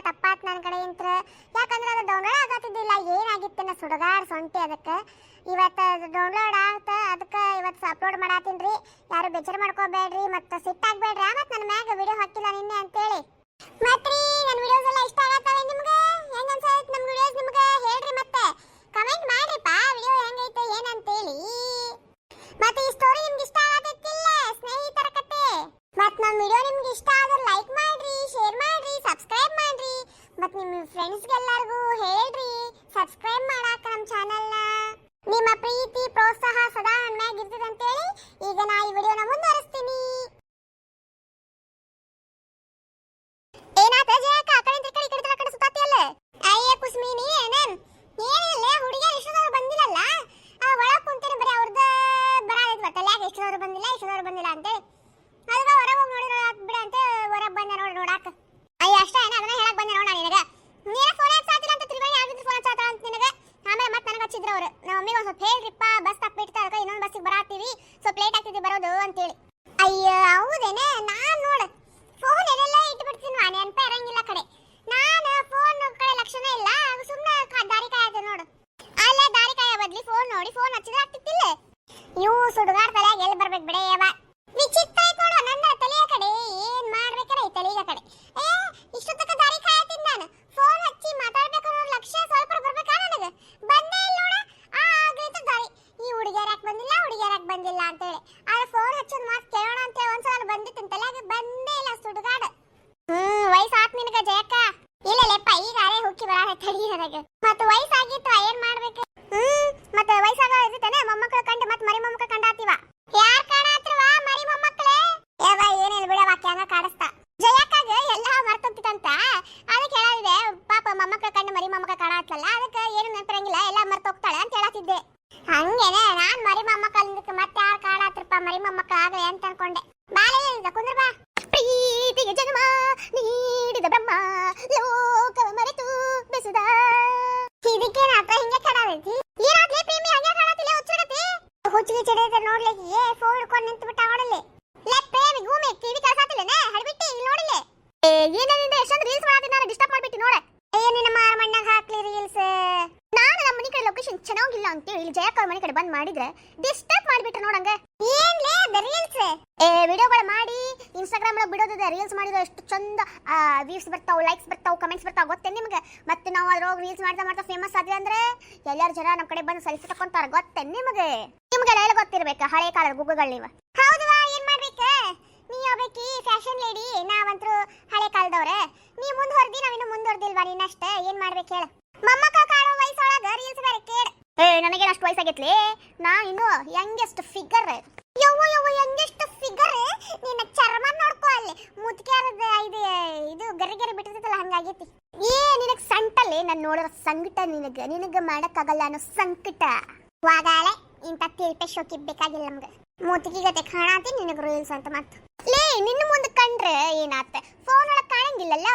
ತಪ್ಪಾತ್ ನನ್ನ ಕಡೆ ಇಂತ್ರ. ಯಾಕಂದ್ರೆ ಅದು ಡೌನ್ಲೋಡ್ ಆಗತ್ತಿದ್ದಿಲ್ಲ, ಏನಾಗಿತ್ತೇನ ಸುಡಗಾಡ್ ಸೊಂಟಿ. ಅದಕ್ಕೆ ಇವತ್ತು ಡೌನ್ಲೋಡ್ ಆಗ್ತ, ಅದಕ್ಕೆ ಇವತ್ತು ಅಪ್ಲೋಡ್ ಮಾಡತ್ತೀನ್ರಿ. ಯಾರು ಬೇಜಾರು ಮಾಡ್ಕೋಬೇಡ್ರಿ, ಮತ್ತೆ ಸಿಟ್ಟಾಗಬೇಡ್ರಿ. ಮತ್ತೆ ನನ್ನ ಮ್ಯಾಗ ವಿಡಿಯೋ ಹಾಕಿಲ್ಲ ನಿನ್ನೆ ಅಂತೇಳಿ. ಮತ್ತೆ ನನ್ನ ವಿಡಿಯೋಸ್ ಎಲ್ಲ ಇಷ್ಟ ಆಗತ್ತವೆ ನಿಮ್ಗೆ? ಹೆಂಗ ಅನ್ಸೈತೆ ನಮ್ಮ ವಿಡಿಯೋಸ್ ನಿಮ್ಗೆ? ಹೇಳ್ರಿ, ಮತ್ತೆ ಕಮೆಂಟ್ ಮಾಡ್ರಿಪ್ಪ ವಿಡಿಯೋ ಹೆಂಗೈತೆ ಏನಂತೇಳಿ. ಮತ್ತೆ ಈ ಸ್ಟೋರಿ ನಿಮ್ಗೆ ಇಷ್ಟ ಆಗತ್ತಿಲ್ಲ ಸ್ನೇಹಿತರ ಕತೆ? ಮತ್ತೆ ನಮ್ಮ ವಿಡಿಯೋ ನಿಮ್ಗೆ ಇಷ್ಟ ಆದ್ರೆ ಲೈಕ್ ಮಾಡ್ರಿ, ಶೇರ್ ಮಾಡ್ರಿ, ಸಬ್ಸ್ಕ್ರೈಬ್ ಮಾಡ್ರಿ. ಮತ್ತೆ ನಿಮ್ಮ ಫ್ರೆಂಡ್ಸ್ಗೆಲ್ಲರಿಗೂ ಹೇಳ್ರಿ ಸಬ್ಸ್ಕ್ರೈಬ್ ಮಾಡಾಕ ನಮ್ಮ ಚಾನಲ್ನ. ನಿಮ್ಮ ಪ್ರೀತಿ ಪ್ರೋತ್ಸಾಹ ಸದಾ ನನ್ನ ಮ್ಯಾಗ ಇರ್ತದೆ ಅಂತೇಳಿ ಈಗ ನಾ ಈ ವಿಡಿಯೋನ ಮುಂದುವರಿಸ್ತೀನಿ. ಏನಾತ ಜಯಕ್ಕ ಆ ಕಡೆ ಈ ಕಡೆ ಸುತ್ತಾತಿಯಲ್ಲ? ಅಯ್ಯ ಕುಸ್ಮಿ ನೀ ಏನಿಲ್ಲ, ಹುಡುಗಿಯರು ಇಷ್ಟದವ್ರು ಬಂದಿಲ್ಲಲ್ಲ, ಒಳಗೆ ಕುಂತೇನೆ ಬರೀ ಅವ್ರದ್ದು ಬರಾದೈತೆ ಬರ್ತಲ್ಲ. ಯಾಕೆ ಇಷ್ಟದವ್ರು ಬಂದಿಲ್ಲ ಅಂತೇಳಿ ಅದಕ್ಕೆ ಹೊರಗೆ ಹೋಗಿ ನೋಡಿ ಬಿಡ ಅಂತ ಹೊರಗೆ ಬಂದೆ ನೋಡಾಕ. ಅಯ್ಯ ಅಷ್ಟೇ ಏನ, ಅದನ್ನ ಹೇಳಕ್ ಬಂದೆ ನೋಡ ನಿನಗೆ. ನೀನೇ ಫೋನ್ ಹಚ್ಚಾತಿಲ್ಲ ಅಂತ ತ್ರಿವೇಣಿ ಆಗಿದ್ರು ಫೋನ್ ಹಚ್ಚಾತ ಅಂತ ನಿನಗೆ. ಆಮೇಲೆ ಮತ್ತೆ ನನಗೆ ಹಚ್ಚಿದ್ರು ಅವರು, ನಮ್ಮ ಮಮ್ಮಿಗೆ ಒಂದು ಸ್ವಲ್ಪ ಹೇಳ್ರಿಪ್ಪ ಬಸ್ ತಪ್ಪಿಡ್ತಾ, ಅದಕ್ಕೆ ಇನ್ನೊಂದು ಬಸ್ಸಿಗೆ ಬರಾತೀವಿ, ಸ್ವಲ್ಪ ಲೇಟ್ ಆಗ್ತಿದ್ದೆ ಬರೋದು ಅಂತೇಳಿ. ಅಯ್ಯ ಹೌದೇನೆ, ನಾನು ನೋಡು ಫೋನ್ ಎಲ್ಲೆಲ್ಲ ಇಟ್ಬಿಡ್ತೀನಿ, ನಾನು ನೆನಪೇ ಇರಂಗಿಲ್ಲ ಕಡೆ. ನಾನು ಫೋನ್ ಕಡೆ ಲಕ್ಷಣ ಇಲ್ಲ, ಸುಮ್ಮನೆ ದಾರಿ ಕಾಯತ್ತೆ ನೋಡು. ಅಲ್ಲೇ ದಾರಿ ಕಾಯ ಬದ್ಲಿ ಫೋನ್ ನೋಡಿ ಫೋನ್ ಹಚ್ಚಿದ್ರೆ ಆಗ್ತಿತ್ತಿಲ್ಲ. ಇವು ಸುಡುಗಾರ ತಲೆಯಾಗ ಎಲ್ಲಿ ಬರ್ಬೇಕು ಬಿಡೆ ಯವ. ವಿಚಿತ್ರ ಐತ್ ನೋಡು ನನ್ನ ತಲೆಯ ಕಡೆ, ಏನ್ ಮಾಡ್ಬೇಕಾರ ಈ ತಲೆಯ ಕಡೆ. ಇಷ್ಟೊತ್ತಕ ದಾರಿ ಕಾಯತ್ತೀನಿ ನಾನು, ಫೋನ್ ಹಚ್ಚಿ ಮಾತಾಡ್ಬೇಕು ಅನ್ನೋ ಲಕ್ಷ್ಯ ಸ್ವಲ್ಪ ಬರ್ಬೇಕಾ ನನಗೆ? ಬಂದೇ ಇಲ್ಲ ನೋಡ, ಆಗೈತೆ ದಾರಿ. ಈ ಹುಡುಗಿಯರ್ ಯಾಕೆ ಬಂದಿಲ್ಲ ಅಂತೇಳಿ. ಆದ್ರೆ ಫೋನ್ ಹಚ್ಚೋದು ಮಾತು ಕೇಳೋಣ ಅಂತೇಳಿ ಒಂದ್ಸಲ ಬಂದಿತ್ತು ತಲೆಯಾಗ, ಬಂದೇ ಇಲ್ಲ ಸುಡುಗಾಡ. ವಯಸ್ಸಾತ್ ನಿನಗ ಜಯಕ್ಕ? ಇಲ್ಲ ಲೆಪ್ಪ, ಈಗ ಅರೆ ಹುಕ್ಕಿ ಬರ ತಡಿ ನನಗೆ. ಮತ್ತೆ ವಯಸ್ಸಾಗಿತ್ತು ಏನ್ ಮಾಡ್ಬೇಕು? ಮತ್ತೆ ವಯಸ್ಸಾಗ ಇರ್ತಾನೆ ಮೊಮ್ಮಕ್ಕಳು ಕಂಡು ಮತ್ತೆ ಮರಿ ಮೊಮ್ಮಕ್ಕಳು ಕಂಡಾತಿವ. ಯಾರ್ ಕಾಣಾತ್ರವ ಮರಿ ಮೊಮ್ಮಕ್ಕಳೇ? ಯಾವ ಏನಿಲ್ಲ ಬಿಡವ, ಕ್ಯಾಂಗ ಕಾಡಿಸ್ತಾ. ಜಯಕ್ಕಾಗ ಎಲ್ಲ ಮರ್ತೋಗ್ತಿತ್ತಂತ, ಅದಕ್ಕೆ ಹೇಳಿದೆ ಪಾಪ ಮೊಮ್ಮಕ್ಕಳು ಕಂಡು ಮರಿ ಮೊಮ್ಮಕ್ಕಳು ಕಾಣಾತ್ಲಲ್ಲ, ಅದಕ್ಕೆ ಏನು ನೆನಪಿರಂಗಿಲ್ಲ, ಎಲ್ಲ ಮರ್ತೋಗ್ತಾಳೆ ಅಂತ ಹೇಳತ್ತಿದ್ದೆ. ಹಂಗೇನೆ ನಾನ್ ಮರಿ ಮೊಮ್ಮಕ್ಕಳಿಂದಕ್ಕೆ ಮತ್ತೆ ಯಾರು ಕಾಣಾತ್ರಪ್ಪ ಮರಿ ಮೊಮ್ಮಕ್ಕಳು ಆಗಲಿ ಅಂತ ಅನ್ಕೊಂಡೆ. ಬಾಳೆ ಕುಂದ್ರ ಬಾ. ಪ್ರೀತಿಗೆ ಜನ್ಮ ನೀಡಿದ ಬ್ರಹ್ಮ ಲೋಕವ ಮರೆತು ಬೆಸುದ. ಇದಕ್ಕೇನಾತ ಹಿಂಗೆ ಕಾಣಾತೈತಿ? ಏನಾದ್ಲಿ ಪ್ರೇಮಿ ಹಂಗೆ ಕಾಣತಿಲ್ಲ? ಹುಚ್ಚಿಗೆ ಚಡಿದ ನೋಡ್ಲಿಕ್ಕೆ ಫೋನ್ ಹಿಡ್ಕೊಂಡು ನಿಂತು ಬಿಟ್ಟ ನೋಡಲಿ. ಲೇ ಪ್ರೇಮಿ ಗೂಮಿ ಕಿವಿ ಕೆಲಸಾತಿಲ್ಲನೆ ಹಡ್ಬಿಟ್ಟಿ ಇಲ್ಲಿ ನೋಡಿಲೆ. ಏನೇನಿಂದ ಎಷ್ಟೊಂದು ರೀಲ್ಸ್ ಮಾಡತ್ತೀನಿ, ನಾನು ಡಿಸ್ಟರ್ಬ್ ಮಾಡ್ಬಿಟ್ಟು ನೋಡೆ. ನಿನ್ನ ಮಾರ ಮಣ್ಣಾಗ ಹಾಕ್ಲಿ ರೀಲ್ಸ್. ನಾನು ನಮ್ಮ ಮನೆ ಕಡೆ ಲೊಕೇಶನ್ ಚೆನ್ನಾಗಿಲ್ಲ ಅಂತೇಳಿ ಇಲ್ಲಿ ಜಯಕ್ಕ ಮನೆ ಕಡೆ ಬಂದ್ ಮಾಡಿದ್ರೆ ಡಿಸ್ಟರ್ಬ್ ಮಾಡ್ಬಿಟ್ರೆ ನೋಡಂಗೆ. ಏನ್ಲೇ ಅದ ರೀಲ್ಸ್? ವಿಡಿಯೋಗಳು ಮಾಡಿ ಇನ್ಸ್ಟಾಗ್ರಾಮ್ ಒಳಗೆ ಬಿಡೋದಿದೆ. ರೀಲ್ಸ್ ಮಾಡಿದ್ರೆ ಎಷ್ಟು ಚಂದ ವ್ಯೂಸ್ ಬರ್ತಾವ್, ಲೈಕ್ಸ್ ಬರ್ತಾವ್, ಕಮೆಂಟ್ಸ್ ಬರ್ತಾವ್ ಗೊತ್ತೇ ನಿಮ್ಗೆ? ಮತ್ತೆ ನಾವು ಅದ್ರೊಳಗೆ ರೀಲ್ಸ್ ಮಾಡ್ತಾ ಫೇಮಸ್ ಆದ್ವಿ ಅಂದ್ರೆ ಎಲ್ಲಾರು ಜನ ನಮ್ಮ ಕಡೆ ಬಂದು ಸೆಲ್ಫಿ ತಕೊಂತಾರ ಗೊತ್ತೇ ನಿಮ್ಗೆ? ನಿಮ್ಗೆಲ್ಲ ಎಲ್ಲ ಗೊತ್ತಿರ್ಬೇಕು, ಹಳೆ ಕಾಲದ ಗುಗ್ಗಗಳು ನೀವು. ಹೌದವಾ, ಏನ್ ಮಾಡ್ಬೇಕ? ನೀ ಹೋಗ್ಬೇಕಿ ಫ್ಯಾಷನ್ ಲೇಡಿ, ನಾವಂತರೂ ಹಳೆ ಕಾಲದವ್ರೆ. ನೀ ಮುಂದುವರ್ದಿ, ನಾವಿನ್ನು ಮುಂದುವರ್ದಿಲ್ವಾ? ನೀನಷ್ಟೇ ಏನ್ ಮಾಡ್ಬೇಕು ಹೇಳ? ಮೊಮ್ಮಕ್ಕ ಕಾಣೋ ವಯಸ್ಸೊಳಗ ರೀಲ್ಸ್ ಬೇರೆ ಕೇಳ. ನನಗೇನು ಅಷ್ಟು ವಯಸ್ಸಾಗೈತ್ಲಿ, ನಾ ಇನ್ನು ಯಂಗೆಸ್ಟ್ ಫಿಗರ್. ಯವ್ವ ಯಂಗೆಸ್ಟ್ ಫಿಗರ್. ನಿನ್ನ ಚರ್ಮ ನೋಡ್ಕೋ, ಅಲ್ಲಿ ಮುದ್ಕ್ಯಾರದ ಇದು ಗರಿ ಬಿಟ್ಟಿರ್ತಲ್ಲ ಹಂಗಾಗೈತಿ. ನಿನಗ್ ಸಂಟಲ್ಲಿ ನಾನು ನೋಡಿರೋ ಸಂಕಟ ನಿನಗ ಮಾಡಕ್ಕಾಗಲ್ಲ ಅನ್ನೋ ಸಂಕಟ. ವಾಗಾಳೆ ಇಂಥ ತಿಳ್ಪೆ ಶೋಕಿ ಬೇಕಾಗಿಲ್ಲ ನಮ್ಗೆ. ಮೂತಿಗೆ ಗತೆ ಕಾಣಾತಿ ನಿನಗೆ ರೀಲ್ಸ್ ಅಂತ ಮಾತು. ಲೇ ನಿನ್ನ ಮುಂದೆ ಕಂಡ್ರೆ ಏನಾತ? ಫೋನ್ ಒಳಗೆ ಕಾಣಂಗಿಲ್ಲಲ್ಲ,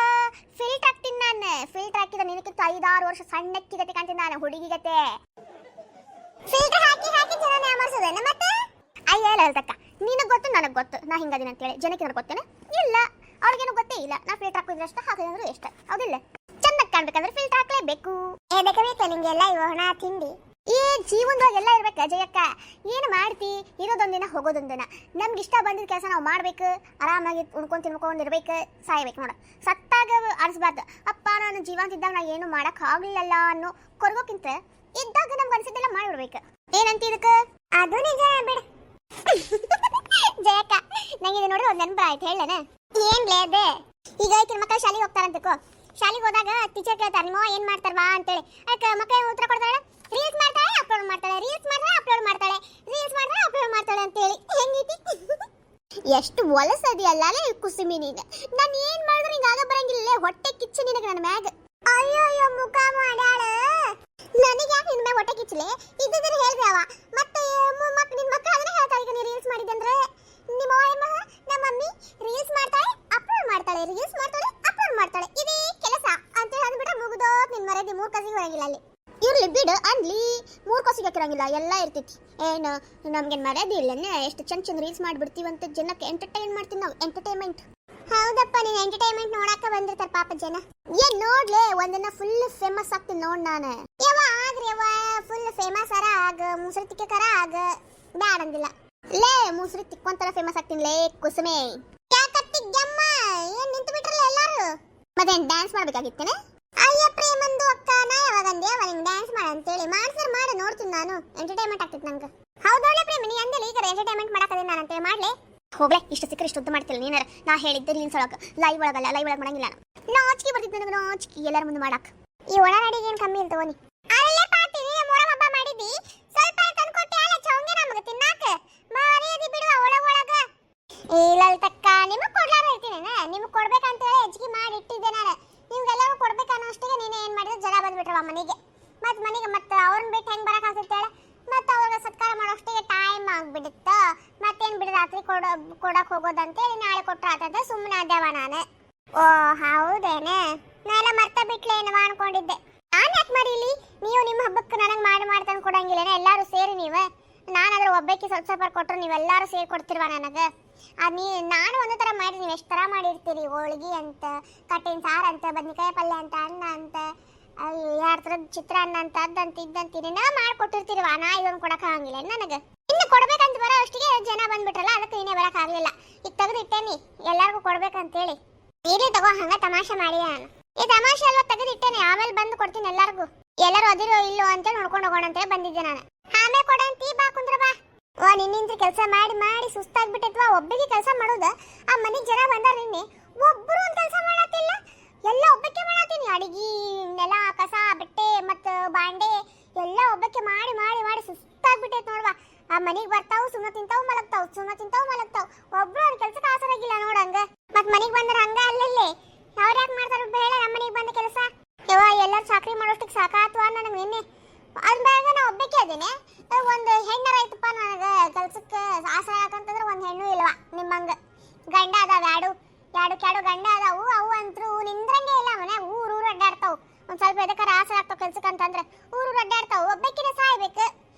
ಫಿಲ್ಟರ್ ಹಾಕ್ತೀನಿ ನಾನು. ಫಿಲ್ಟರ್ ಹಾಕಿದ ನಿನಕ್ಕಿಂತ 5-6 ವರ್ಷ ಸಣ್ಣಕ್ಕಿ ಗತೆ ಕಾಣ್ತೀನಿ ನಾನು, ಹುಡುಗಿ ಗತೆ. ಫಿಲ್ಟರ್ ಹಾಕಿ ಜನ ಯಾಮರ್ಸೋದೇನ ಮತ್ತೆ? ಅಯ್ಯ ಹೇಳ್ತಕ್ಕ, ನಿನಗೆ ಗೊತ್ತು ನನಗೆ ಗೊತ್ತು ನಾ ಹಿಂಗದಿನ ಅಂತೇಳಿ. ಜನಕ್ಕೆ ನನಗೆ ಗೊತ್ತೇನೆ ಇಲ್ಲ, ಅವ್ರಿಗೇನು ಗೊತ್ತೇ ಇಲ್ಲ. ನಾ ಫಿಲ್ಟರ್ ಹಾಕಿದ್ರೆ ಅಷ್ಟ, ಹಾಕಿದ್ರೆ ಎಷ್ಟು, ಹೌದಿಲ್ಲ? ಚಂದಕ್ಕೆ ಕಾಣ್ಬೇಕಂದ್ರೆ ಫಿಲ್ಟರ್ ಹಾಕ್ಲೇಬೇಕು. ಬೇಕಾ ನಿಂಗೆಲ್ಲ ಇವ ಹಣ ತಿಂಡಿ ಜೀವನದಾಗ ಎಲ್ಲ ಇರ್ಬೇಕ ಜಯಕ್ಕ. ಏನು ಮಾಡ್ತಿ? ಇರೋದೊಂದಿನ ಹೋಗೋದೊಂದಿನ. ನಮ್ಗೆ ಇಷ್ಟ ಬಂದಿದ್ದ ಕೆಲಸ ನಾವು ಮಾಡ್ಬೇಕು, ಆರಾಮಾಗಿ ಉಣ್ಕೊಂಡು ತಿನ್ಕೊಂಡಿರ್ಬೇಕು, ಸಾಯ್ಬೇಕು ನೋಡ. ಸತ್ತಾಗ ಅನಿಸ್ಬಾರ್ದು ಅಪ್ಪ ನಾನು ಜೀವಂತಿದ್ದಾಗ ನಾ ಏನು ಮಾಡಕ್ ಆಗ್ಲಿಲ್ಲ ಅನ್ನೋ ಕೊರಗೋಕ್ಕಿಂತ ಇದ್ದಾಗ ನಮ್ಗೆ ಅನ್ಸಿದ್ದೆಲ್ಲ ಮಾಡಿಬಿಡ್ಬೇಕು. ಏನಂತ ಇದಕ್ಕೆ? ಅದು ನಿಜ ಬಿಡ ಜಯಕ್ಕ. ನಂಗೆ ಇದು ನೋಡ್ರಿ ಒಂದು ನೆನಪು ಆಯ್ತು ಹೇಳೇನೆ. ಏನ್ಲೇ ಅದೇ? ಈಗ ಐತಿನ ಮಕ್ಕಳು ಶಾಲೆಗೆ ಹೋಗ್ತಾರಂತಕೋ. ಶಾಲೆಗೆ ಹೋದಾಗ ಟೀಚರ್ ಕೇಳ್ತಾರೆ ನಿಮ್ಮ ಏನ್ ಮಾಡ್ತಾರವಾ ಅಂತೇಳಿ. ಅದಕ್ಕೆ ಮಕ್ಕಳು ಉತ್ತರ ಕೊಡ್ತಾಳೆ, ರೀಲ್ಸ್ ಮಾಡ್ತಾಳೆ ಅಪ್ಲೋಡ್ ಮಾಡ್ತಾಳೆ, ರೀಲ್ಸ್ ಮಾಡ್ತಾಳೆ ಅಪ್ಲೋಡ್ ಮಾಡ್ತಾಳೆ, ರೀಲ್ಸ್ ಮಾಡ್ತಾಳೆ ಅಪ್ಲೋಡ್ ಮಾಡ್ತಾಳೆ ಅಂತೇಳಿ. ಹೆಂಗೈತಿ? ಎಷ್ಟು ಒಲಸದಿಯಲ್ಲ ಕುಸುಮಿ ನೀನು. ನಾನು ಏನ್ ಮಾಡಿದ್ರು ಹಿಂಗಾಗ ಬರಂಗಿಲ್ಲ, ಹೊಟ್ಟೆ ಕಿಚ್ಚು ನಿನಗೆ ನನ್ನ ಮ್ಯಾಗ. ಅಯ್ಯೋ ಮುಖ ಮಾಡ್ಯಾಳ. ನನಗೆ ಯಾಕೆ ನಿನ್ನ ಮ್ಯಾಗ ಹೊಟ್ಟೆ ಕಿಚ್ಚಲೆ? ಇದ್ದಿದ್ರೆ ಹೇಳ್ಬೇವ. ಮತ್ತೆ ನಿನ್ನ ಮಕ್ಕಳು ಅದನ್ನ ಹೇಳ್ತಾಳೆ, ಈಗ ನೀ ರೀಲ್ಸ್ ಮಾಡಿದಂದ್ರೆ ನಿಮ್ಮ ನಮ್ಮ ಮಮ್ಮಿ ರೀಲ್ಸ್ ಮಾಡ್ತಾಳೆ ಅಪ್ಲೋಡ್ ಮಾಡ್ತಾಳೆ, ರೀಲ್ಸ್ ಮಾಡ್ತಾಳೆ ಅಪ್ಲೋಡ್ ಮಾಡ್ತಾಳೆ, ಇದೇ ಕೆಲಸ ಅಂತ ಅಂದ್ಬಿಟ್ರೆ ಮುಗಿದೋ ನಿನ್ ಮರ್ಯಾದೆ. 3 ಕಸಿಗೆ ಬರಂಗಿಲ್ಲ ಅಲ್ಲಿ. ಇರ್ಲಿ ಬಿಡು ಅನ್ಲಿ, 3 ಕಸಿಗೆ ಹಾಕಿರಂಗಿಲ್ಲ, ಎಲ್ಲ ಇರ್ತೈತಿ. ಏನು ನಮ್ಗೇನು ಮರ್ಯಾದೆ ಇಲ್ಲನೆ? ಎಷ್ಟು ಚಂದ ರೀಲ್ಸ್ ಮಾಡ್ಬಿಡ್ತೀವಂತ ಜನಕ್ಕೆ ಎಂಟರ್ಟೈನ್ ಮಾಡ್ತೀವಿ ನಾವು, ಎಂಟರ್ಟೈನ್ಮೆಂಟ್. ಹೌದಪ್ಪ, ನೀನ್ ಎಂಟರ್ಟೈನ್ಮೆಂಟ್ ನೋಡಾಕ ಬಂದಿರ್ತಾರ ಪಾಪ ಜನ. ಏನ್ ನೋಡ್ಲೆ, ಒಂದನ್ನ ಫುಲ್ ಫೇಮಸ್ ಆಗ್ತೀನಿ ನೋಡ್ ನಾನು. ಆದ್ರೆ ಫುಲ್ ಫೇಮಸ್ ಅರ ಆಗ, ಮುಸುರಿ ತಿಕ್ಕಕರ ಆಗ, ಬ್ಯಾಡ ಅಂದಿಲ್ಲ. ಲೇ ಮುಸುರಿ ತಿಕ್ಕೊಂತರ ಫೇಮಸ್ ಆಗ್ತೀನಿ ಲೇ ಕುಸುಮೆ. ಯಾಕತ್ತಿಗ್ಯಮ್ಮ, ಏನ್ ನಿಂತು ಬಿಟ್ರಲ್ಲ ಎಲ್ಲಾರು? ಮತ್ತೆ ಡ್ಯಾನ್ಸ್ ಮಾಡ್ಬೇಕಾಗಿತ್ತೇನೆ? ಅಯ್ಯ ಪ್ರೇಮಂದು ಅಕ್ಕ, ನಾ ಯಾವಾಗ ಅಂದೆ ನಿಂಗೆ ಡ್ಯಾನ್ಸ್ ಮಾಡ ಅಂತೇಳಿ? ಮಾಡ್ಸರ್ ಮಾಡ ನೋಡ್ತೀನಿ ನಾನು, ಎಂಟರ್ಟೈನ್ಮೆಂಟ್ ಆಗ್ತಿತ್ತು ನಂಗೆ. ಹೌದೊಳ್ಳೆ ಪ್ರೇಮ, ನೀ ಅಂದೇಲಿ ಈಗ ಎಂಟರ್ಟೈನ್ಮೆಂಟ್ ಮಾಡಕದೆ ನಾನು ಅಂತೇಳಿ ಮಾಡ್ಲೆ. ಹೋಗ್ಲೆ, ಇಷ್ಟು ಸಿಕ್ಕರೆ ಇಷ್ಟು ಉದ್ದು ಮಾಡ್ತಿಲ್ಲ ನೀನಾರ. ನಾ ಹೇಳಿದ್ದೆ ರೀಲ್ಸ್ ಒಳಗೆ, ಲೈವ್ ಒಳಗಲ್ಲ, ಲೈವ್ ಒಳಗೆ ಮಾಡಂಗಿಲ್ಲ ನಾನು. ನಾಚಿಕೆ ಬರ್ತಿತ್ತು ನನಗೆ, ನಾಚಿಕೆ ಎಲ್ಲರ ಮುಂದೆ ಮಾಡಾಕ. ಈ ಒಳ ನಡಿಗೆ ಏನು ಕಮ್ಮಿ ಇರ್ತವ ನೀ. ಅಲ್ಲೇ ಪಾತಿ, ನೀ ಮೊರ ಹಬ್ಬ ಮಾಡಿದ್ದಿ, ಸ್ವಲ್ಪ ತಂದ್ಕೊಟ್ಟೆ ಅಲ್ಲ ಚೌಂಗೆ ನಮಗೆ ತಿನ್ನಾಕ. ಮರ್ಯಾದಿ ಬಿಡುವ ಒಳಗ. ಇಲ್ಲ ತಕ್ಕ, ನಿಮಗೆ ಕೊಡ್ಲಾರ ಹೇಳ್ತೀನಿ, ನಿಮಗೆ ಕೊಡ್ಬೇಕಂತೇಳಿ ಹೆಚ್ಚಿಗೆ ಮಾಡಿ ಇಟ್ಟಿದ್ದೆ ನಾನು. ನಿಮ್ಗೆಲ್ಲರೂ ಕೊಡ್ಬೇಕು ಅನ್ನೋಷ್ಟಿಗೆ ನೀನು ಏನು ಮಾಡಿದ್ರೆ ಜನ ಬಂದ್ಬಿಟ್ರವ ಮನೆಗೆ. ಮತ್ತೆ ಅವ್ರನ್ನ ಬಿಟ್ಟು ಹೆಂಗೆ ಬರೋಕ್ಕಾಗುತ್ತೆ ಹೇಳ? ಮತ್ತೆ ಅವ್ರಿಗೆ ಸತ್ಕಾರ ಮಾಡೋಷ್ಟಿಗೆ ಟೈಮ್ ಆಗ್ಬಿಡುತ್ತ. ಮತ್ತೇನು ಬಿಡು, ರಾತ್ರಿ ಕೊಡಕ್ಕೆ ಹೋಗೋದಂತೇಳಿ ನಾಳೆ ಕೊಟ್ಟರೆ ಆತಂತ ಸುಮ್ಮನೆ ಅದೇವ ನಾನು. ಓ ಹೌದೇನೆ, ನಾನೆಲ್ಲ ಮರ್ತ ಬಿಟ್ಲೇನವ ಅನ್ಕೊಂಡಿದ್ದೆ. ನಾನು ಯಾಕೆ ಮರೀಲಿ? ನೀವು ನಿಮ್ಮ ಹಬ್ಬಕ್ಕೆ ನನಗೆ ಮಾಡಿ ತಂದು ಕೊಡಂಗಿಲ್ಲೇನೆ? ಎಲ್ಲರೂ ಸೇರಿ ನೀವು. ನಾನಾದ್ರೂ ಒಬ್ಬಕ್ಕೆ ಸ್ವಲ್ಪ ಕೊಟ್ಟರು ನೀವೆಲ್ಲರೂ ಸೇರಿ ಕೊಡ್ತಿರ್ವ ನನಗೆ. ನಾನು ಒಂದು ಥರ ಮಾಡಿ, ನೀವು ಎಷ್ಟು ಥರ ಮಾಡಿರ್ತೀರಿ. ಹೋಳ್ಗಿ ಅಂತ, ಕಟ್ಟಿನ ಸಾರು ಅಂತ, ಬದ್ನಿಕಾಯಿ ಪಲ್ಯ ಅಂತ, ಅನ್ನ ಅಂತ, 2 ಥರದ ಚಿತ್ರಾನ್ನ ಅಂತ, ಅದಂತ ಇದ್ದಂತೀನಿ ನಾ ಮಾಡಿಕೊಟ್ಟಿರ್ತೀರಿವ. ನಾ ಇದೊಂದು ಕೊಡಕ್ಕೆ ಆಗಂಗಿಲ್ಲ ನನಗೆ. ಇನ್ನು ಕೊಡ್ಬೇಕಂತ ಬರೋ ಅಷ್ಟಿಗೆ ಜನ ಬಂದ್ಬಿಟ್ರಲ್ಲ, ಅದಕ್ಕೆ ನೀನೇ ಬರೋಕ್ಕಾಗಲಿಲ್ಲ. ಈಗ ತೆಗೆದು ಇಟ್ಟೇನಿ ಎಲ್ಲರಿಗೂ ಕೊಡ್ಬೇಕಂತೇಳಿ. ಇರಲಿ ತಗೋ, ಹಂಗ ತಮಾಷೆ ಮಾಡಿ ನಾನು. ಈ ತಮಾಷೆ ಅಲ್ವಾ ತೆಗೆದು ಇಟ್ಟೇನೆ, ಆಮೇಲೆ ಬಂದು ಕೊಡ್ತೀನಿ ಎಲ್ಲರಿಗೂ. ಎಲ್ಲರೂ ಅದಿರೋ ಇಲ್ಲೋ ಅಂತೇಳಿ ನೋಡ್ಕೊಂಡು ಹೋಗೋಣ ಅಂತೇಳಿ ಬಂದಿದ್ದೆ ನಾನು. ಆಮೇಲೆ ಕೊಡಂತೀ, ಬಾ ಕುಂದ್ರ ಬಾ. ನಿನ್ನಿಂದ ಕೆಲಸ ಮಾಡಿ ಸುಸ್ತಾಗ್ಬಿಟ್ಟಿದ್ವಾ? ಒಬ್ಬಿಗೆ ಕೆಲಸ ಮಾಡೋದ? ಆ ಮನೆಗೆ ಜನ ಬಂದಾರ, ನಿನ್ನೆ ಒಬ್ಬರು ಒಂದು ಕೆಲಸ ಮಾಡತ್ತಿಲ್ಲ, ಎಲ್ಲ ಒಬ್ಬಕ್ಕೆ ಮಾಡತ್ತೀನಿ. ಅಡಿಗೆ, ನೆಲ, ಕಸ, ಬಟ್ಟೆ ಮತ್ತು ಬಾಂಡೆ ಎಲ್ಲ ಒಬ್ಬಕ್ಕೆ ಮಾಡಿ ಸುಸ್ತಾಗ್ಬಿಟ್ಟೈತೆ ನೋಡ್ವಾ. ಆ ಮನೆಗೆ ಬರ್ತಾವು, ಸುಮ್ಮನೆ ತಿಂತಾವು ಮಲಗ್ತಾವು, ಒಬ್ರು ಒಂದು ಕೆಲ್ಸಕ್ಕೆ ಆಸರಾಗಿಲ್ಲ ನೋಡಂಗ. ಮತ್ತೆ ಮನೆಗೆ ಬಂದ್ರೆ ಹಂಗ ಅಲ್ಲಲ್ಲೇ ಅವ್ರು ಯಾಕೆ ಮಾಡ್ತಾರ ಬೇಡ? ನಮ್ಮ ಮನೆಗೆ ಬಂದ ಕೆಲಸ ಎಲ್ಲರೂ ಚಾಕ್ರಿ ಮಾಡೋಷ್ಟಕ್ಕೆ ಸಾಕಾತ್ವಾ ನನಗೆ. ನಿನ್ನೆ ಅದ್ಮ್ಯಾಗ ನಾ ಒಬ್ಬಕ್ಕೆ ಅದೇನೆ. ಒಂದು ಹೆಣ್ಣರ ಆಯ್ತಪ್ಪ ನನಗೆ ಕೆಲ್ಸಕ್ಕೆ ಆಸರ ಯಾಕಂತಂದ್ರೆ ಒಂದು ಹೆಣ್ಣು ಇಲ್ವಾ ನಿಮ್ಮಂಗ. ಗಂಡ ಅದಾವ ಎರಡು ಗಂಡ ಅದಾವು. ಅವು ಅಂತೂ ನಿಂದ್ರಂಗೆ ಇಲ್ಲ ಮನೆ, ಊರು ಅಡ್ಡಾಡ್ತಾವು. ಒಂದು ಸ್ವಲ್ಪ ಎದಕ್ಕಾರ ಆಸರ ಆಗ್ತಾವ ಕೆಲ್ಸಕ್ಕೆ ಅಂತಂದ್ರೆ ಊರು ಅಡ್ಡಾಡ್ತಾವು. ಒಬ್ಬಕ್ಕಿನ ಸಾಯ್ಬೇಕು.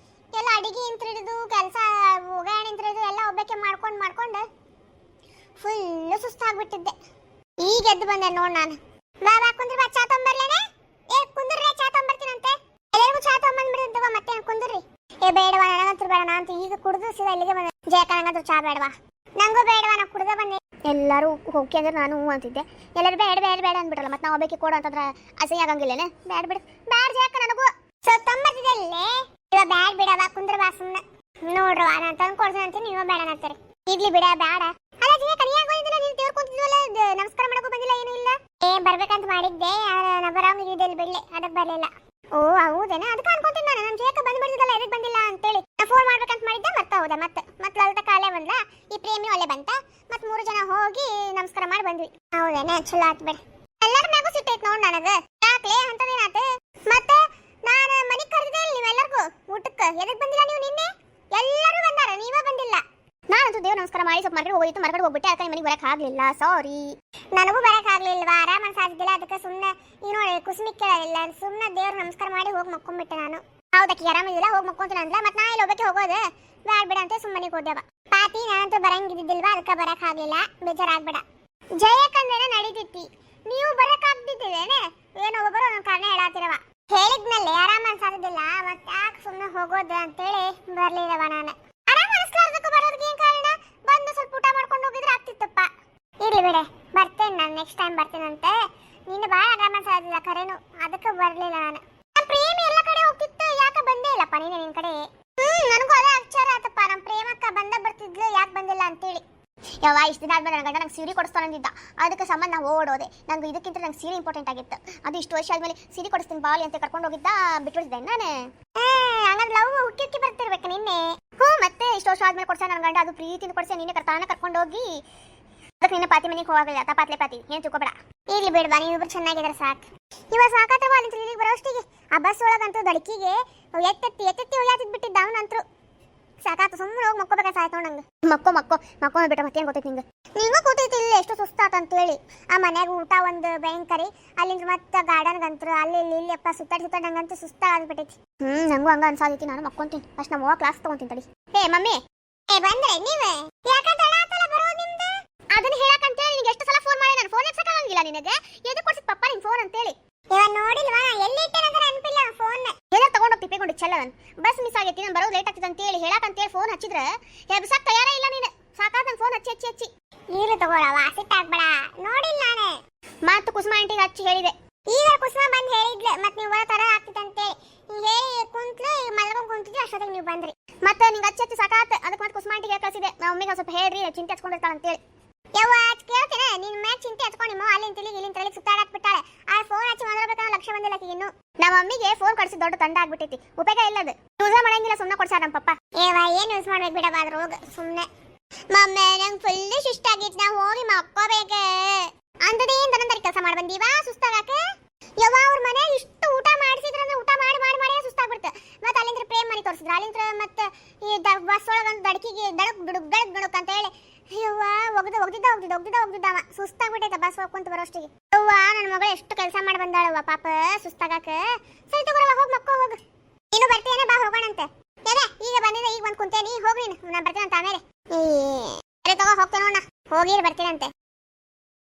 ಎಲ್ಲ ಅಡಿಗೆ ಇಂತ್ರಿಡಿದು ಕೆಲಸ ಒಗ್ಗರಣೆ ಇಂತ್ರಿಡಿದು ಎಲ್ಲ ಒಬ್ಬಕ್ಕೆ ಮಾಡ್ಕೊಂಡು ಫುಲ್ಲು ಸುಸ್ತಾಗ್ಬಿಟ್ಟಿದ್ದೆ. ಈಗ ಎದ್ದು ಬಂದೆ ನೋಡ್ ನಾನು. ಬಾ ಕುಂದ್ರಿ, ಬಾ ಚಾ ತೊಂಬರ್ಲೇನೆ. ಕುಂದ್ರಿ, ಚಾ ತೊಂಬರ್ತೀನಂತೆ. ಎಲ್ಲರಿಗೂ ಚಾ ತೊಂಬಂದ್ಬಿಡಿದ್ದವ, ಮತ್ತೆ ಕುಂದ್ರಿ. ಬೇಡವಾ, ನನಗಂತೂ ಬೇಡ. ನಾನಂತೂ ಈಗ ಕುಡಿದು ಸೀದಾ ಇಲ್ಲಿಗೆ ಬಂದೆ. ಜಯಕ ನಂಗಂತೂ ಚಾ ಬೇಡವಾ? ನಂಗೂ ಬೇಡವಾ, ನಾ ಕುಡ್ದ ಬಂದೆ. ಎಲ್ಲರೂ ಹೋಗಿ ಅಂದ್ರೆ ನಾನು ಹೂ ಅಂತಿದ್ದೆ. ಎಲ್ಲರೂ ಬೇಡ ಅಂದ್ಬಿಟ್ರಲ್ಲ. ಮತ್ತೆ ನಾವು ಒಬ್ಬಕ್ಕೆ ಕೊಡು ಅಂತಂದ್ರೆ ಅಸಹ್ಯ ಆಗಂಗಿಲ್ಲೇನೆ? ಬ್ಯಾಡ ಜಯಕ, ನನಗೂ ಸ್ವಲ್ಪ ತೊಂಬರ್ತಿದ್ದಲ್ಲೇ. ಇವಾಗ ಬ್ಯಾಡ್ ಬಿಡವ, ಕುಂದ್ರ ಬಾ ಸುಮ್ಮನೆ. ನೋಡ್ರವ, ನಾನು ತಂದು ಕೊಡ್ತೀನಿ ಅಂತ ನೀವು ಬೇಡ ಅಂತಾರೆ. ಇರ್ಲಿ ಬಿಡ, ಬೇಡ. ಅಲ್ಲ ಜಯಕ, ನೀ ಯಾಕೆ ಬಂದಿಲ್ಲ? ನೀನು ದೇವ್ರು ಕುಂತಿದ್ವಲ್ಲ, ನಮಸ್ಕಾರ ಮಾಡಕ್ಕೂ ಬಂದಿಲ್ಲ, ಏನೂ ಇಲ್ಲ. ಬರ್ಬೇಕಂತ ಮಾಡಿದ್ದೆ, ನಾ ಬರೋಂಗಿದ್ದಲ್ಲಿ ಬಿಡ್ಲೆ, ಅದಕ್ಕೆ ಬರಲಿಲ್ಲ. ಓ ಹೌದೇನಾ? ಅದಕ್ಕೆ ಅನ್ಕೊಂತೀನಿ ನಾನು, ನಮ್ಮ ಜಯಕ ಬಂದ್ಬಿಡ್ತಿದ್ದಲ್ಲ, ಎದಕ್ಕೆ ಬಂದಿಲ್ಲ ಅಂತೇಳಿ. ನಾ ಫೋನ್ ಮಾಡ್ಬೇಕಂತ ಮಾಡಿದ್ದೆ, ಹೌದಾ ಮತ್ತೆ ಲಲಿತ ಕಾಲೇ ಬಂದ್ಲ, ಈ ಪ್ರೇಮಿ ಒಳ್ಳೆ ಬಂತ. ಮತ್ತೆ 3 ಜನ ಹೋಗಿ ನಮಸ್ಕಾರ ಮಾಡಿ ಬಂದ್ವಿ. ಹೌದೇನೆ, ಚಲೋ ಆತ್ ಬಿಡ. ಎಲ್ಲರ ಮ್ಯಾಗೂ ಸಿಟ್ಟೈತ್ ನೋಡ್ ನನಗ. ಯಾಕ್ಲೆ ಅಂತದೇನಾತ? ಮತ್ತೆ ನಾನು ಮನೆಗೆ ಕರೆದಿದ್ದೆ ನೀವೆಲ್ಲರಿಗೂ ಊಟಕ್ಕೆ, ಎದಕ್ಕೆ ಬಂದಿಲ್ಲ ನೀವು? ನಿನ್ನೆ ಎಲ್ಲರೂ ಬಂದಾರ, ನೀವೇ ಬಂದಿಲ್ಲ. ನಾನಂತೂ ದೇವ್ರ ನಮಸ್ಕಾರ ಮಾಡಿ ಸ್ವಲ್ಪ ಮರಗಡೆ ಹೋಗಿತ್ತು, ಮರಗಡೆ ಹೋಗ್ಬಿಟ್ಟೆ. ಅದಕ್ಕೆ ಮನೆಗೆ ಬರಕ್ ಆಗ್ಲಿಲ್ಲ, ಸಾರಿ. ನನಗೂ ಬರಕ್ ಆಗ್ಲಿಲ್ವಾ, ಆರಾಮ ಅನ್ಸಾದಿದ್ದಿಲ್ಲ. ಅದಕ್ಕೆ ಸುಮ್ಮನೆ ಈಗ ನೋಡಿ ಕುಸ್ಮಿ ಕೇಳಲಿಲ್ಲ, ಸುಮ್ಮನೆ ದೇವ್ರ ನಮಸ್ಕಾರ ಮಾಡಿ ಹೋಗಿ ಮಕ್ಕೊಂಡ್ಬಿಟ್ಟೆ ನಾನು. ಹೌದಕ್ಕೆ ಆರಾಮಿಲ್ಲ, ಹೋಗಿ ಮಕ್ಕೊಂತೀನಿ ಅಂದ್ಲ. ಮತ್ತೆ ನಾ ಇಲ್ಲಿ ಒಬ್ಬಕ್ಕೆ ಹೋಗೋದು ಬೇಡ ಅಂತ ಸುಮ್ಮನೆ ಹೋದೆವ. ಪಾತಿ ನಾನಂತೂ ಬರಂಗಿದ್ದಿಲ್ವಾ, ಅದಕ್ಕೆ ಬರಕ್ ಆಗ್ಲಿಲ್ಲ, ಬೇಜಾರಾಗ್ಬೇಡ. ಜಯಕಂದೇನೆ ನಡೀತಿತ್ತಿ, ನೀವು ಬರಕ್ ಆಗ್ತಿದ್ದೇನೆ. ಏನೋ ಒಬ್ಬರು ಒಂದೊಂದು ಕಾರಣ ಹೇಳಾತಿರವ. ಹೇಳಿದ್ಮೇಲೆ ಆರಾಮ ಅನ್ಸಾದಿದ್ದಿಲ್ಲ, ಮತ್ತೆ ಯಾಕೆ ಸುಮ್ಮನೆ ಹೋಗೋದು ಅಂತೇಳಿ ಬರ್ಲಿಲ್ಲವ ನಾನು. ಆರಾಮ ಅನಿಸ್ಲಾರ್ದಕ್ಕೆ ಬರೋದಕ್ಕೆ ಏನ್ ಕಾರಣ? ಬಂದು ಸ್ವಲ್ಪ ಊಟ ಮಾಡ್ಕೊಂಡು ಹೋಗಿದ್ರೆ ಆಗ್ತಿತ್ತಪ್ಪ. ಇರ್ಲಿ ಬಿಡೆ, ಬರ್ತೇನೆ ನಾನು, ನೆಕ್ಸ್ಟ್ ಟೈಮ್ ಬರ್ತೀನಂತೆ. ನಿನ್ನ ಭಾಳ ಆರಾಮ ಅನ್ಸಾದಿಲ್ಲ ಕರೆನು, ಅದಕ್ಕೆ ಬರ್ಲಿಲ್ಲ ನಾನು. ನಮ್ಮ ಪ್ರೇಮಿ ಎಲ್ಲ ಕಡೆ ಹೋಗ್ತಿತ್ತು, ಯಾಕೆ ಬಂದೇ ಇಲ್ಲಪ್ಪ ನೀನು ನಿನ್ ಕಡೆ? ನನಗೂ ಅದೇ ಅಕ್ಷರ ಆತಪ್ಪ, ನಮ್ಮ ಪ್ರೇಮಕ್ಕ ಬರ್ತಿದ್ಲು, ಯಾಕೆ ಬಂದಿಲ್ಲ ಅಂತೇಳಿ. ಯಾವ ಇಷ್ಟು ದಿನ ಆದ್ಮೇಲೆ ನನ್ನ ಗಂಡ ನಂಗೆ ಸೀರೆ ಕೊಡಿಸ್ತಾನಂದಿದ್ದ, ಅದಕ್ಕೆ ಸಂಬಂಧ ನಾವು ಓಡೋದೆ. ನಂಗೆ ಇದಕ್ಕಿಂತ ನಂಗೆ ಸೀರೆ ಇಂಪಾರ್ಟೆಂಟ್ ಆಗಿತ್ತು. ಅದು ಇಷ್ಟು ವರ್ಷ ಆದ್ಮೇಲೆ ಸೀರೆ ಕೊಡಿಸ್ತೀನಿ ಬಾಲಿ ಅಂತ ಕರ್ಕೊಂಡು ಹೋಗಿದ್ದ, ಬಿಟ್ಬಿಟ್ಟಿದ್ದೆ ನಾನು. ಹಂಗಂದ್ರೆ ಲವ್ ಹುಕ್ಕಿ ಬರ್ತಿರ್ಬೇಕು ನಿನ್ನೆ. ಮತ್ತೆ ಇಷ್ಟು ವರ್ಷ ಆದ್ಮೇಲೆ ಕೊಡ್ಸ ನನ್ನ ಗಂಡ, ಅದು ಪ್ರೀತಿಯಿಂದ ಕೊಡ್ಸ, ನೀನೆ ಕರ್ಕೊಂಡು ಹೋಗಿ. ಅದಕ್ಕೆ ನಿನ್ನ ಪಾತಿ ಮನೆಗೆ ಹೋಗಲ್ಲ, ತಪಾತ್ಲೆ ಪಾತಿ ಏನು ತಿಳ್ಕೊಬೇಡ. ಈಗಲಿ ಬೇಡವಾ, ನೀವಿಬ್ರು ಚೆನ್ನಾಗಿದ್ದಾರೆ ಸಾಕು. ಇವಾಗ ಸಾಕಾತ್ರವ ಅಲ್ಲಿ ಇಲ್ಲಿಗೆ ಬರೋಷ್ಟಿಗೆ ಆ ಬಸ್ ಒಳಗಂತೂ ದಡಕಿಗೆ ಎತ್ತೆತ್ತಿ ಒಯ್ಯಾತಿದ್ ಬಿಟ್ಟಿದ್ದ ಅವನಂತರೂ. ಸಾಕಾತು, ಸುಮ್ಮನೆ ಹೋಗಿ ಮಕ್ಕೋಬೇಕಾ ಸಾಯ್ತು ನಂಗೆ. ಮಕ್ಕೋ ಬಿಟ್ಟ ಮತ್ತೇನು ಗೊತ್ತೈತಿ ನಿಂಗೆ? ನಿಂಗೂ ಕೂತೈತಿ ಇಲ್ಲ ಎಷ್ಟು ಸುಸ್ತಾತ ಅಂತೇಳಿ. ಆ ಮನ್ಯಾಗ ಊಟ ಒಂದು ಭಯಂಕರಿ, ಅಲ್ಲಿಂದ ಮತ್ತೆ ಗಾರ್ಡನ್ಗಂತೂ ಅಲ್ಲಿ ಇಲ್ಲಿ ಅಪ್ಪ ಸುತ್ತಾಡಂಗಂತೂ ಸುಸ್ತಾಗ್ಬಿಟ್ಟೈತಿ. ನಂಗೂ ಹಂಗ ಅನ್ಸಾದೈತಿ. ನಾನು ಮಕ್ಕೊಂತೀನಿ ಫಸ್ಟ್, ನಮ್ಮ ಅವ್ವ ಕ್ಲಾಸ್ ತಗೊಂತೀನಿ ತಡಿ. ಹೇ ಮಮ್ಮಿ, ಬಂದ್ರೆ ನೀವೇ ಯಾಕಂತ ಬರೋದು ನಿಮ್ದು? ಅದನ್ನ ಹೇಳಕಂತೇಳಿ ನಿಂಗೆ ಎಷ್ಟು ಸಲ ಫೋನ್ ನಿನಗೆ ಎದು ಕೊಡ್ಸಿದ್ ಪಪ್ಪ ನಿನ್ ಫೋನ್ ಅಂತೇಳಿ ಇವಾಗ ನೋಡಿಲ್ವಾ ಎಲ್ಲಿ ಇಟ್ಟೇನಂತ ನೆನಪಿಲ್ಲ ಫೋನ್ ಎಲ್ಲ ತಗೊಂಡೋಗಿ ತಿಪ್ಪಿಕೊಂಡು ಚೆಲ್ಲವನ್ ಬಸ್ ಮಿಸ್ ಆಗೈತಿ ನಾನು ಬರೋದು ಲೇಟ್ ಆಗ್ತದೆ ಅಂತೇಳಿ ಹೇಳಕಂತೇಳಿ ಫೋನ್ ಹಚ್ಚಿದ್ರೆ ಎಬ್ಸಕ್ ತಯಾರೇ ಇಲ್ಲ ನೀನು ಸಾಕಾದ ಫೋನ್ ಹಚ್ಚಿ ಹಚ್ಚಿ ಹಚ್ಚಿ ಈಗಲೂ ತಗೊಳವ ಸಿಟ್ಟಾಗ್ಬೇಡ ನೋಡಿಲ್ಲ ನಾನೇ ಮತ್ತು ಕುಸುಮ ಆಂಟಿಗೆ ಹಚ್ಚಿ ಹೇಳಿದೆ ಈಗ ಕುಸುಮ ಬಂದು ಹೇಳಿದ್ಲು ಮತ್ತೆ ನೀವು ಬರೋ ತರ ಆಗ್ತಿತ್ತಂತೇಳಿ ಹೇಳಿ ಕುಂತ್ಲು ಮಲ್ಕೊಂಡ್ ಕುಂತಿದ್ವಿ ಅಷ್ಟೊತ್ತಿಗೆ ನೀವು ಬಂದ್ರಿ ಮತ್ತೆ ನಿಂಗೆ ಹಚ್ಚಿ ಹಚ್ಚಿ ಸಾಕಾತ ಅದಕ್ಕೆ ಮತ್ತೆ ಕುಸುಮ ಆಂಟಿಗೆ ಕಳಿಸಿದೆ ನಮ್ಮ ಮಮ್ಮಿಗೆ ಸ್ವಲ್ಪ ಹೇಳ್ರಿ ಚಿಂತೆ ಹಚ್ಕೊಂಡಿರ್ತಾಳೆ ಅಂತೇಳಿ ಯವ್ವ ಕೇಳ್ತೇನೆ ನಿನ್ ಮ್ಯಾಗ ಚಿಂತೆ ಹಚ್ಕೊಂಡು ನಿಮ್ಮ ಅಲ್ಲಿಂದ ತಿಲ್ಲಿಗೆ ಇಲ್ಲಿಂದ ತಲೆಗೆ ಸುತ್ತಾಡಕ್ ಬಿಟ್ಟಾಳೆ ಆ ಫೋನ್ ಹಚ್ಚಿ ಮಾತಾಡ್ಬೇಕನ್ನೋ ಲಕ್ಷ್ಯ ಬಂದಿಲ್ಲ ಆಕಿಗೆ ಇನ್ನು ನಮ್ಮ ಮಮ್ಮಿಗೆ ಫೋನ್ ಕಳಿಸಿ ದೊಡ್ಡ ತಂಡ ಆಗ್ಬಿಟ್ಟೈತಿ ಉಪಯೋಗ ಇಲ್ಲದು ಯೂಸ ಮಾಡಂಗಿಲ್ಲ ಸುಮ್ಮನೆ ಕೊಡ್ಸಾರ ನಮ್ಮ ಪಪ್ಪ ಏವ ಏನ್ ಯೂಸ್ ಮಾಡ್ಬೇಕು ಬಿಡಬಾದ್ರು ಹೋಗ ಸುಮ್ನೆ ಮಮ್ಮಿ ನಂಗೆ ಫುಲ್ ಸುಸ್ತಾಗಿತ್ತು ನಾ ಹೋಗಿ ಮಕ್ಕೋಬೇಕೆ ಅಂತದೇನ್ ದನಂದರಿ ಕೆಲಸ ಮಾಡಿ ಬಂದೀವಾ ಸುಸ್ತಾಗಾಕ ಯವ್ವ ಅವ್ರ ಮನೆ ಇಷ್ಟು ಊಟ ಮಾಡಿಸಿದ್ರಂದ್ರೆ ಊಟ ಮಾಡಿ ಮಾಡಿ ಮಾಡಿ ಸುಸ್ತಾಗ್ಬಿಡ್ತು ಮತ್ತೆ ಅಲ್ಲಿಂದ ಪ್ರೇಮ್ ಮನೆ ತೋರಿಸಿದ್ರು ಅಲ್ಲಿಂದ ಮತ್ತೆ ಈ ಬಸ್ ಒಳಗಂತ ದಡಕಿಗೆ ದಡಕ್ ದುಡುಕ್ ಗಡಕ್ ದುಡುಕ್ ಅಂತ ಹೇಳಿ ಯವ್ವ ಒಗ್ದಿದ್ದವ ಸುಸ್ತಾಗ್ಬಿಟ್ಟೈತೆ ಬಸ್ ಹೋಗ್ಕೊಂತ ಬರೋಷ್ಟಿಗೆ ಯವ್ವ ನನ್ನ ಮಗಳು ಎಷ್ಟು ಕೆಲಸ ಮಾಡಿ ಬಂದಾಳವ್ವ ಪಾಪ ಸುಸ್ತಾಗಾಕ ಸರಿ ತಗೋರವ ಹೋಗಿ ಮಕ್ಕೋ ಹೋಗು ನೀನು ಬರ್ತೀಯೇನೆ ಬಾ ಹೋಗೋಣಂತೆ ಈಗ ಬಂದಿದೆ ಈಗ ಬಂದು ಕುಂತೇನಿ ಹೋಗಿ ನೀನು ನಾನು ಬರ್ತೀನಂತ ಆಮೇಲೆ ಸರಿ ತಗೋ ಹೋಗ್ತೇನೆ ನೋಡ ಹೋಗಿ ಬರ್ತೀನಂತೆ